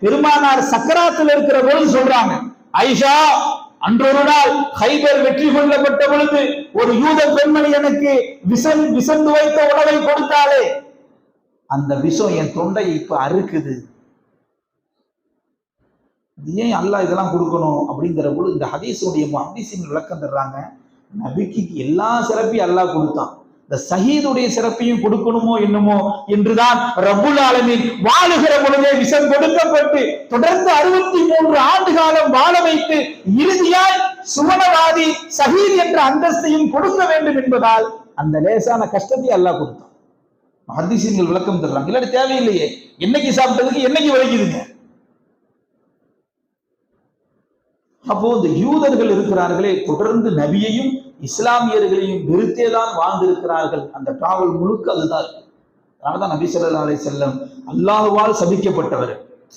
பெருமானார் சக்கராத்தில் இருக்கிற பொழுது சொல்றாங்க, ஆயிஷா, அன்றொரு நாள் ஹைபர் வெற்றி கொள்ளப்பட்ட பொழுது ஒரு யூத பெண்மணி எனக்கு விசந்து வைத்த உணவை கொடுத்தாலே, அந்த விஷம் என் தொண்டையை இப்ப அறுக்குது. ஏன் அல்லாஹ் இதெல்லாம் கொடுக்கணும் அப்படிங்கிற போது இந்த ஹதீஸுடைய முஹத்திஸின் விளக்கம் தர்றாங்க. நபிக்கு எல்லா சிறப்பையும் அல்லாஹ் கொடுத்தான், இந்த ஷஹீதுடைய சிறப்பையும் கொடுக்கணுமோ என்னமோ என்றுதான் ரப்புல் ஆலமீன் வாழுகிற பொழுதே விஷம் கொடுக்கப்பட்டு தொடர்ந்து 63 ஆண்டு காலம் வாழ வைத்து இறுதியாய் சுமணவாதி ஷஹீத் என்ற அந்தஸ்தையும் கொடுக்க வேண்டும் என்பதால் அந்த லேசான கஷ்டத்தை அல்லாஹ் கொடுத்தான். முஹத்திஸின்கள் விளக்கம் தர்றாங்க. இல்லாட்டி தேவையில்லையே, என்னைக்கு சாப்பிட்டதுக்கு என்னைக்கு வலிக்குதுங்க. அப்போ இந்த யூதர்கள் இருக்கிறார்களே, தொடர்ந்து நபியையும் இஸ்லாமியர்களையும் வெறுத்தேதான் வாழ்ந்திருக்கிறார்கள். அந்த டிராவல் முழுக்க அதுதான். அதனாலதான் நபி ஸல்லல்லாஹு அலைஹி வஸல்லம் அல்லாஹ்வால் சபிக்கப்பட்டவர்.